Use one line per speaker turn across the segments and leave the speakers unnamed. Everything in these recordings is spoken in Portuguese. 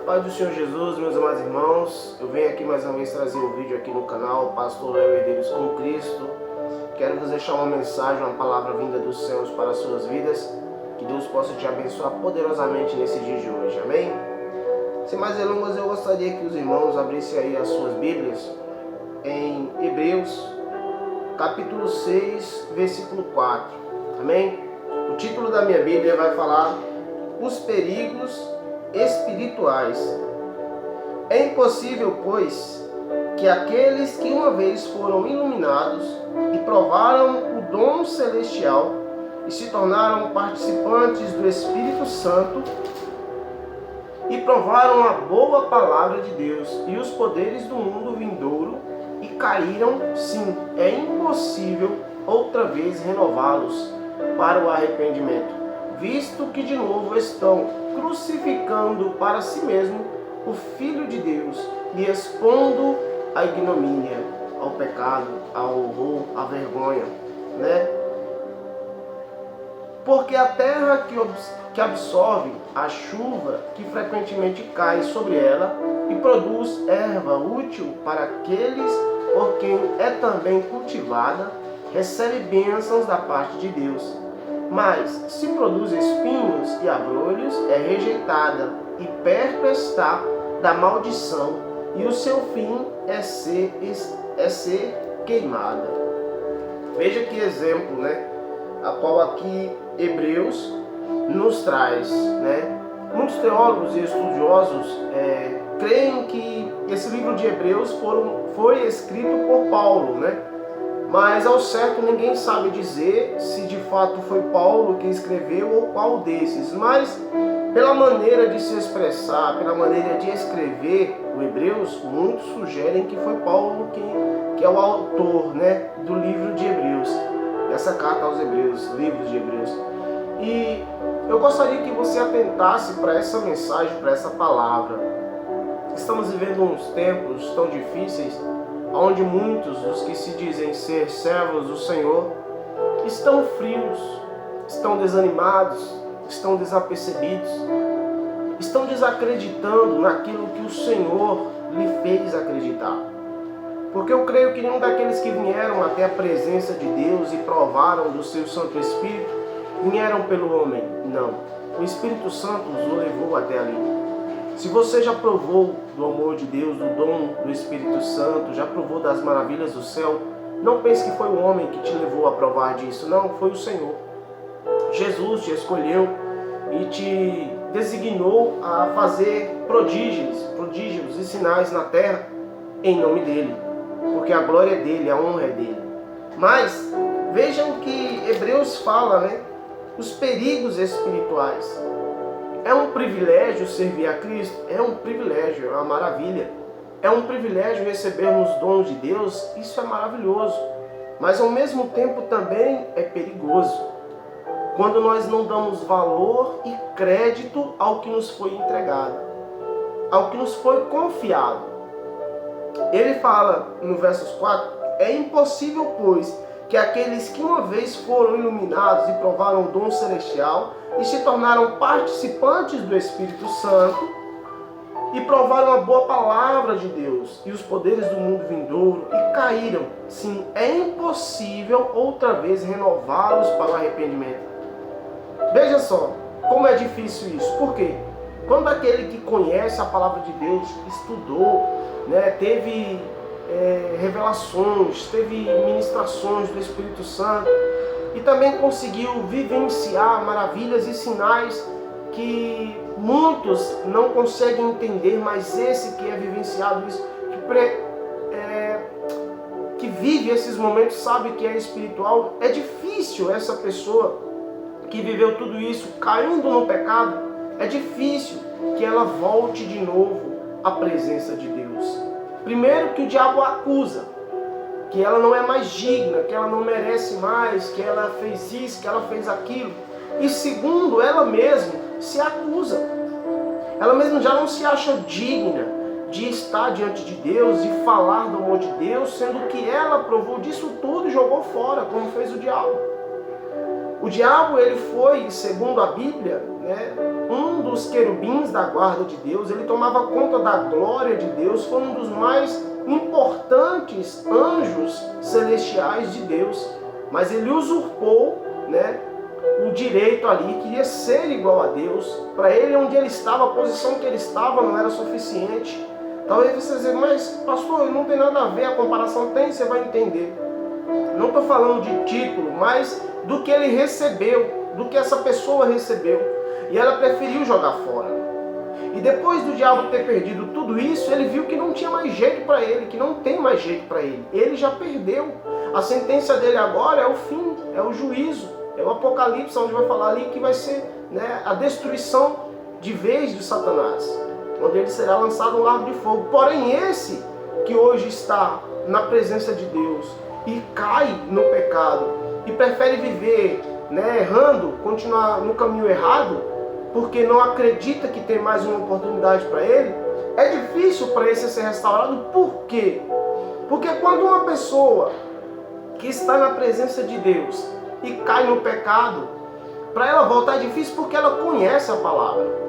Paz do Senhor Jesus, meus amados irmãos, eu venho aqui mais uma vez trazer um vídeo aqui no canal Pastor Léo Herdeiros com Cristo. Quero vos deixar uma mensagem, uma palavra vinda dos céus para as suas vidas. Que Deus possa te abençoar poderosamente nesse dia de hoje, amém? Sem mais delongas, eu gostaria que os irmãos abrissem aí as suas Bíblias em Hebreus, capítulo 6, versículo 4, amém? O título da minha Bíblia vai falar os perigos espirituais. É impossível, pois, que aqueles que uma vez foram iluminados e provaram o dom celestial e se tornaram participantes do Espírito Santo e provaram a boa palavra de Deus e os poderes do mundo vindouro e caíram, sim, é impossível outra vez renová-los para o arrependimento, visto que de novo estão crucificando para si mesmo o Filho de Deus e expondo a ignomínia, ao pecado, ao horror, à vergonha, né? Porque a terra que absorve a chuva que frequentemente cai sobre ela e produz erva útil para aqueles por quem é também cultivada, recebe bênçãos da parte de Deus. Mas, se produz espinhos e abrolhos, é rejeitada e perto está da maldição, e o seu fim é ser queimada. Veja que exemplo, né? A qual aqui Hebreus nos traz, né? Muitos teólogos e estudiosos creem que esse livro de Hebreus foi escrito por Paulo, né? Mas ao certo ninguém sabe dizer se de fato foi Paulo que escreveu ou qual desses. Mas pela maneira de se expressar, pela maneira de escrever o Hebreus, muitos sugerem que foi Paulo que é o autor, né, do livro de Hebreus, dessa carta aos Hebreus, livros de Hebreus. E eu gostaria que você atentasse para essa mensagem, para essa palavra. Estamos vivendo uns tempos tão difíceis, onde muitos dos que se dizem ser servos do Senhor estão frios, estão desanimados, estão desapercebidos, estão desacreditando naquilo que o Senhor lhe fez acreditar. Porque eu creio que nenhum daqueles que vieram até a presença de Deus e provaram do seu Santo Espírito vieram pelo homem, não. O Espírito Santo os levou até ali. Se você já provou do amor de Deus, do dom do Espírito Santo, já provou das maravilhas do céu, não pense que foi o homem que te levou a provar disso. Não, foi o Senhor. Jesus te escolheu e te designou a fazer prodígios e sinais na terra em nome dele. Porque a glória é dele, a honra é dele. Mas vejam que Hebreus fala, né? Os perigos espirituais. É um privilégio servir a Cristo? É um privilégio, é uma maravilha. É um privilégio recebermos dons de Deus? Isso é maravilhoso. Mas ao mesmo tempo também é perigoso. Quando nós não damos valor e crédito ao que nos foi entregado, ao que nos foi confiado. Ele fala no versos 4, é impossível, pois, que aqueles que uma vez foram iluminados e provaram o dom celestial e se tornaram participantes do Espírito Santo e provaram a boa palavra de Deus e os poderes do mundo vindouro e caíram. Sim, é impossível outra vez renová-los para o arrependimento. Veja só como é difícil isso. Por quê? Quando aquele que conhece a palavra de Deus, estudou, né, teve revelações, teve ministrações do Espírito Santo e também conseguiu vivenciar maravilhas e sinais que muitos não conseguem entender, mas esse que é vivenciado isso, que vive esses momentos, sabe que é espiritual. É difícil essa pessoa que viveu tudo isso caindo no pecado, é difícil que ela volte de novo à presença de Deus. Primeiro, que o diabo a acusa, que ela não é mais digna, que ela não merece mais, que ela fez isso, que ela fez aquilo. E segundo, ela mesma se acusa. Ela mesma já não se acha digna de estar diante de Deus e falar do amor de Deus, sendo que ela provou disso tudo e jogou fora, como fez o diabo. O diabo, ele foi, segundo a Bíblia, né, um dos querubins da guarda de Deus. Ele tomava conta da glória de Deus, foi um dos mais importantes anjos celestiais de Deus. Mas ele usurpou, né, o direito ali, queria ser igual a Deus. Para ele, onde ele estava, a posição que ele estava não era suficiente. Talvez você diga, mas pastor, não tem nada a ver, a comparação tem, você vai entender. Não estou falando de título, mas do que ele recebeu, do que essa pessoa recebeu. E ela preferiu jogar fora. E depois do diabo ter perdido tudo isso, ele viu que não tinha mais jeito para ele, que não tem mais jeito para ele. Ele já perdeu. A sentença dele agora é o fim, é o juízo, é o Apocalipse, onde vai falar ali que vai ser, né, a destruição de vez de Satanás, onde ele será lançado no lago de fogo. Porém, esse que hoje está na presença de Deus e cai no pecado e prefere viver, né, errando, continuar no caminho errado, porque não acredita que tem mais uma oportunidade para ele, é difícil para esse ser restaurado. Por quê? Porque quando uma pessoa que está na presença de Deus e cai no pecado, para ela voltar é difícil, porque ela conhece a palavra.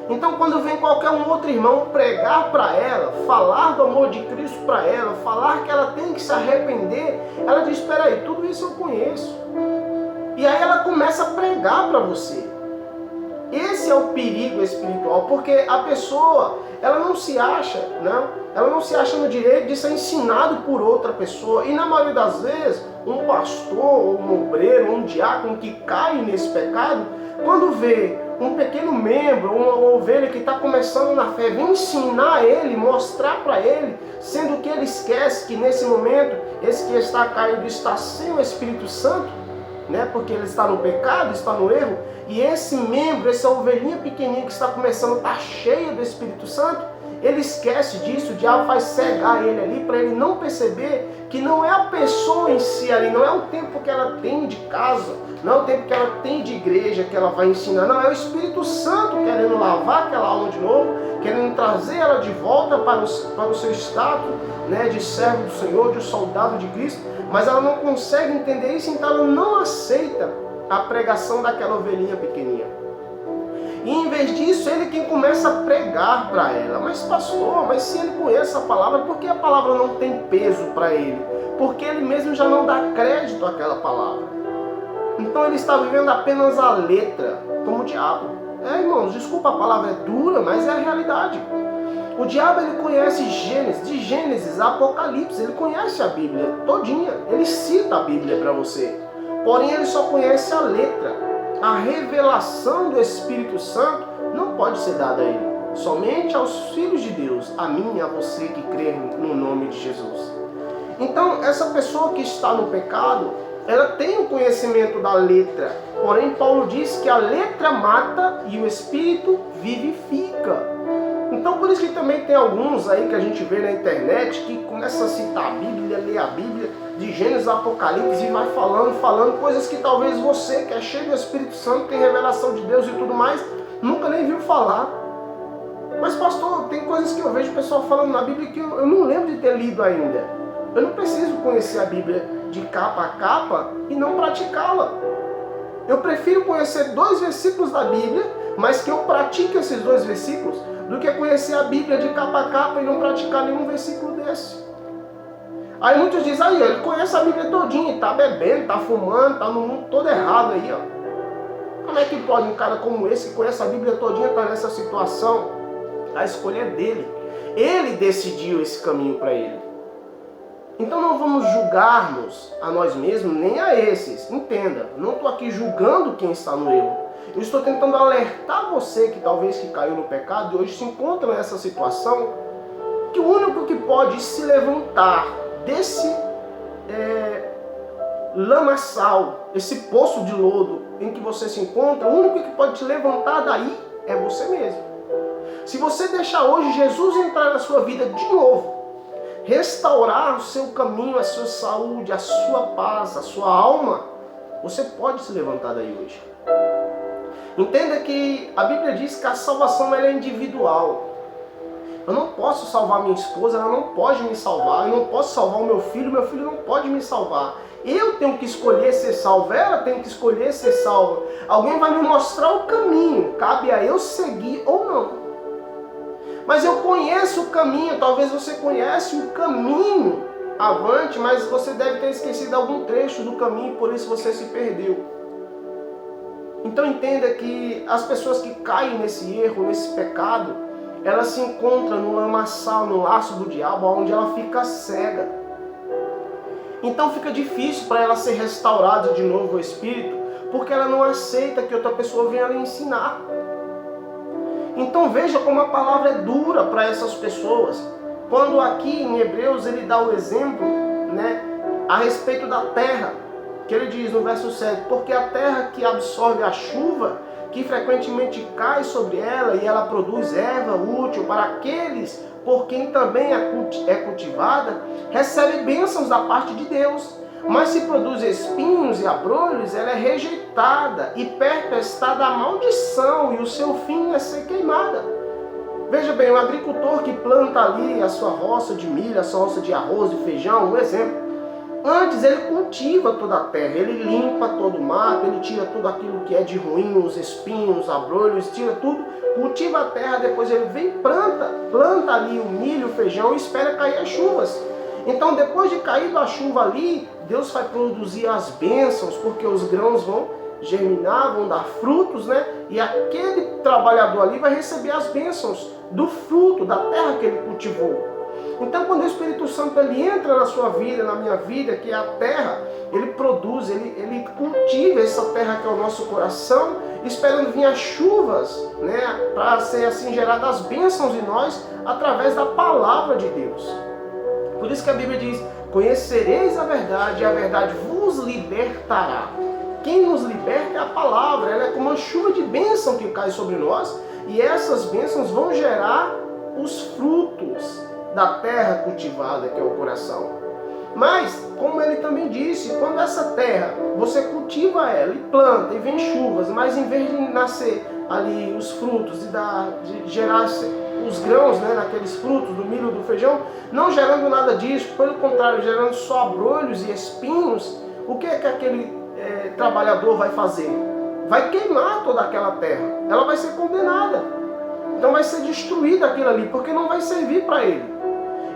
Então, quando vem qualquer um outro irmão pregar para ela, falar do amor de Cristo para ela, falar que ela tem que se arrepender, ela diz, espera aí, tudo isso eu conheço. E aí ela começa a pregar para você. Esse é o perigo espiritual, porque a pessoa, ela não se acha, ela não se acha no direito de ser ensinado por outra pessoa. E na maioria das vezes, um pastor, um obreiro, um diácono que cai nesse pecado, quando vê um pequeno membro, uma ovelha que está começando na fé, vem ensinar ele, mostrar para ele, sendo que ele esquece que nesse momento, esse que está caído está sem o Espírito Santo, né? Porque ele está no pecado, está no erro, e esse membro, essa ovelhinha pequenininha que está começando, está cheia do Espírito Santo, ele esquece disso, o diabo faz cegar ele ali, para ele não perceber que não é a pessoa em si ali, não é o tempo que ela tem de casa, não é o tempo que ela tem de igreja que ela vai ensinar, não, é o Espírito Santo querendo lavar aquela alma de novo, querendo trazer ela de volta para o seu status, né, de servo do Senhor, de soldado de Cristo, mas ela não consegue entender isso, então ela não aceita a pregação daquela ovelhinha pequenininha. E em vez disso, ele quem começa a pregar para ela. Mas pastor, mas se ele conhece a palavra, por que a palavra não tem peso para ele? Porque ele mesmo já não dá crédito àquela palavra. Então ele está vivendo apenas a letra, como o diabo. Irmãos, desculpa, a palavra é dura, mas é a realidade. O diabo, ele conhece Gênesis, de Gênesis a Apocalipse, ele conhece a Bíblia todinha, ele cita a Bíblia para você. Porém, ele só conhece a letra. A revelação do Espírito Santo não pode ser dada a ele. Somente aos filhos de Deus, a mim e a você que crê no nome de Jesus. Então, essa pessoa que está no pecado, ela tem o conhecimento da letra. Porém, Paulo diz que a letra mata e o Espírito vivifica. Então, por isso que também tem alguns aí que a gente vê na internet que começa a citar a Bíblia, ler a Bíblia, de Gênesis a Apocalipse, e vai falando coisas que talvez você, que é cheio do Espírito Santo, tem revelação de Deus e tudo mais, nunca nem viu falar. Mas pastor, tem coisas que eu vejo o pessoal falando na Bíblia que eu não lembro de ter lido ainda. Eu não preciso conhecer a Bíblia de capa a capa e não praticá-la. Eu prefiro conhecer 2 versículos da Bíblia, mas que eu pratique esses 2 versículos, do que conhecer a Bíblia de capa a capa e não praticar nenhum versículo desse. Aí muitos dizem, aí ele conhece a Bíblia todinha, está bebendo, está fumando, está no mundo todo errado aí, ó. Como é que pode um cara como esse que conhece a Bíblia todinha estar nessa situação? A escolha é dele. Ele decidiu esse caminho para ele. Então não vamos julgar-nos a nós mesmos, nem a esses. Entenda, não estou aqui julgando quem está no erro. Eu estou tentando alertar você que talvez que caiu no pecado e hoje se encontra nessa situação, que o único que pode se levantar desse lamaçal, esse poço de lodo em que você se encontra, o único que pode te levantar daí é você mesmo. Se você deixar hoje Jesus entrar na sua vida de novo, restaurar o seu caminho, a sua saúde, a sua paz, a sua alma, você pode se levantar daí hoje. Entenda que a Bíblia diz que a salvação ela é individual. Eu não posso salvar minha esposa, ela não pode me salvar. Eu não posso salvar o meu filho não pode me salvar. Eu tenho que escolher ser salvo, ela tem que escolher ser salva. Alguém vai me mostrar o caminho, cabe a eu seguir ou não. Mas eu conheço o caminho, talvez você conhece o caminho avante, mas você deve ter esquecido algum trecho do caminho, por isso você se perdeu. Então entenda que as pessoas que caem nesse erro, nesse pecado, elas se encontram no lamaçal, no laço do diabo, onde ela fica cega. Então fica difícil para ela ser restaurada de novo ao Espírito, porque ela não aceita que outra pessoa venha lhe ensinar. Então veja como a palavra é dura para essas pessoas. Quando aqui em Hebreus ele dá o exemplo, a respeito da terra, que ele diz no verso 7, porque a terra que absorve a chuva, que frequentemente cai sobre ela e ela produz erva útil para aqueles por quem também é cultivada, recebe bênçãos da parte de Deus. Mas se produz espinhos e abrolhos, ela é rejeitada e perto está da maldição, e o seu fim é ser queimada. Veja bem, o agricultor que planta ali a sua roça de milho, a sua roça de arroz, de feijão, um exemplo. Antes ele cultiva toda a terra, ele limpa todo o mato, ele tira tudo aquilo que é de ruim, os espinhos, abrolhos, tira tudo, cultiva a terra, depois ele vem e planta ali o milho, o feijão e espera cair as chuvas. Então depois de cair a chuva ali, Deus vai produzir as bênçãos, porque os grãos vão germinar, vão dar frutos, e aquele trabalhador ali vai receber as bênçãos do fruto, da terra que ele cultivou. Então quando o Espírito Santo ele entra na sua vida, na minha vida, que é a terra, ele produz, ele cultiva essa terra que é o nosso coração, esperando vir as chuvas, para ser assim geradas as bênçãos em nós, através da palavra de Deus. Por isso que a Bíblia diz, conhecereis a verdade e a verdade vos libertará. Quem nos liberta é a palavra, ela é como uma chuva de bênção que cai sobre nós, e essas bênçãos vão gerar os frutos da terra cultivada, que é o coração. Mas, como ele também disse, quando essa terra, você cultiva ela e planta e vem chuvas, mas em vez de nascer ali os frutos de gerar os grãos, naqueles frutos do milho, do feijão, não gerando nada disso, pelo contrário, gerando só abrolhos e espinhos, o que é que aquele trabalhador vai fazer? Vai queimar toda aquela terra, ela vai ser condenada, então vai ser destruída aquilo ali, porque não vai servir para ele.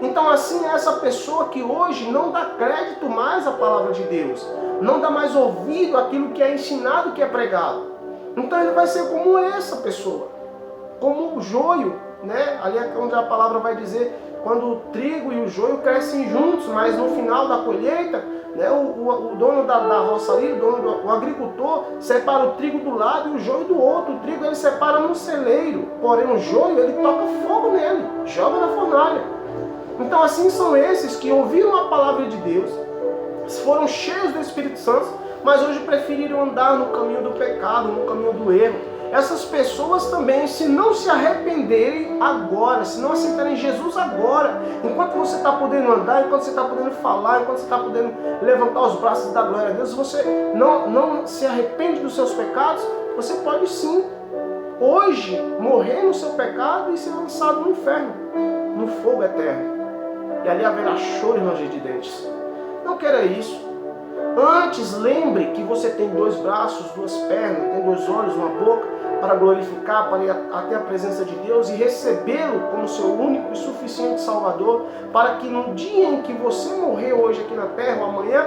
Então assim é essa pessoa que hoje não dá crédito mais à palavra de Deus, não dá mais ouvido àquilo que é ensinado, que é pregado. Então ele vai ser como essa pessoa, como o joio, ali é onde a palavra vai dizer, quando o trigo e o joio crescem juntos, mas no final da colheita, o dono da roça ali, o agricultor, separa o trigo do lado e o joio do outro. O trigo ele separa num celeiro, porém o joio ele toca fogo nele, joga na fornalha. Então assim são esses que ouviram a palavra de Deus, foram cheios do Espírito Santo, mas hoje preferiram andar no caminho do pecado, no caminho do erro. Essas pessoas também, se não se arrependerem agora, se não aceitarem Jesus agora, enquanto você está podendo andar, enquanto você está podendo falar, enquanto você está podendo levantar os braços da glória a Deus, você não se arrepende dos seus pecados, você pode sim, hoje, morrer no seu pecado e ser lançado no inferno, no fogo eterno. E ali haverá choro e ranger de dentes. Não queira isso. Antes, lembre que você tem 2 braços, 2 pernas, tem 2 olhos, uma boca, para glorificar, para ir até a presença de Deus e recebê-lo como seu único e suficiente Salvador, para que no dia em que você morrer hoje aqui na terra, ou amanhã,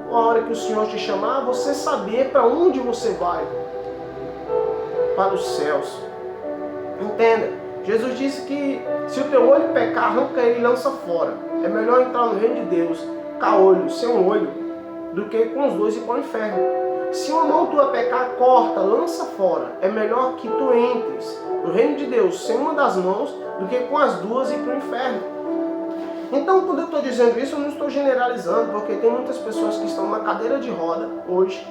ou a hora que o Senhor te chamar, você saber para onde você vai. Para os céus. Entenda. Jesus disse que se o teu olho pecar, arranca ele e lança fora. É melhor entrar no reino de Deus, caolho, sem um olho, do que com os 2 ir para o inferno. Se uma mão tua pecar, corta, lança fora. É melhor que tu entres no reino de Deus sem uma das mãos, do que com as 2 ir para o inferno. Então, quando eu estou dizendo isso, eu não estou generalizando, porque tem muitas pessoas que estão na cadeira de roda hoje,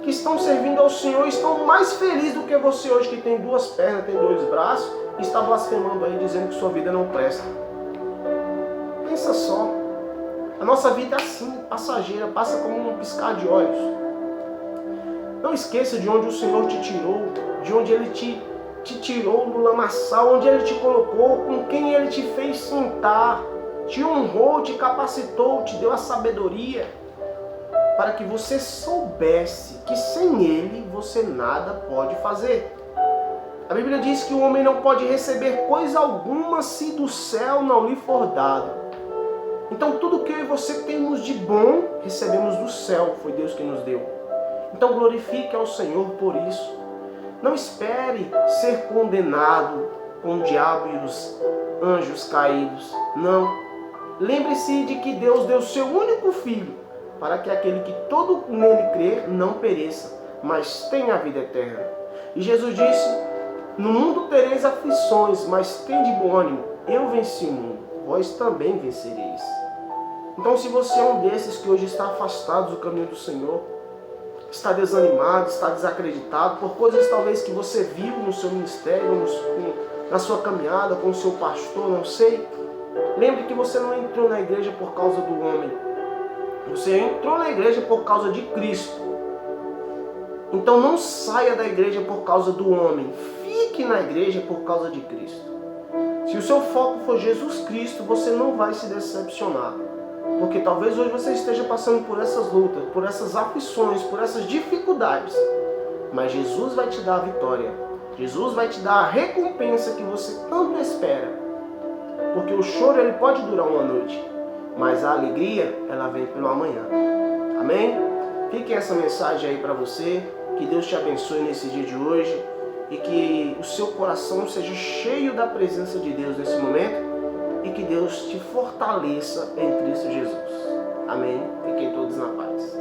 que estão servindo ao Senhor e estão mais felizes do que você hoje, que tem 2 pernas, tem 2 braços, e está blasfemando aí, dizendo que sua vida não presta. Pensa só. A nossa vida é assim, passageira, passa como um piscar de olhos. Não esqueça de onde o Senhor te tirou, de onde Ele te tirou do lamaçal, onde Ele te colocou, com quem Ele te fez sentar, te honrou, te capacitou, te deu a sabedoria. para que você soubesse que sem Ele você nada pode fazer. A Bíblia diz que o homem não pode receber coisa alguma se do céu não lhe for dado. Então tudo que eu e você temos de bom, recebemos do céu, foi Deus que nos deu. Então glorifique ao Senhor por isso. Não espere ser condenado com o diabo e os anjos caídos. Não. Lembre-se de que Deus deu seu único Filho, para que aquele que todo nele crer não pereça, mas tenha a vida eterna. E Jesus disse: no mundo tereis aflições, mas tende bom ânimo. Eu venci o mundo, vós também vencereis. Então, se você é um desses que hoje está afastado do caminho do Senhor, está desanimado, está desacreditado por coisas talvez que você viu no seu ministério, na sua caminhada com o seu pastor, não sei. Lembre que você não entrou na igreja por causa do homem. Você entrou na igreja por causa de Cristo. Então não saia da igreja por causa do homem. Fique na igreja por causa de Cristo. Se o seu foco for Jesus Cristo, você não vai se decepcionar. Porque talvez hoje você esteja passando por essas lutas, por essas aflições, por essas dificuldades. Mas Jesus vai te dar a vitória. Jesus vai te dar a recompensa que você tanto espera. Porque o choro ele pode durar uma noite, mas a alegria ela vem pelo amanhã. Amém? Fique essa mensagem aí para você. Que Deus te abençoe nesse dia de hoje e que o seu coração seja cheio da presença de Deus nesse momento e que Deus te fortaleça em Cristo Jesus. Amém? Fiquem todos na paz.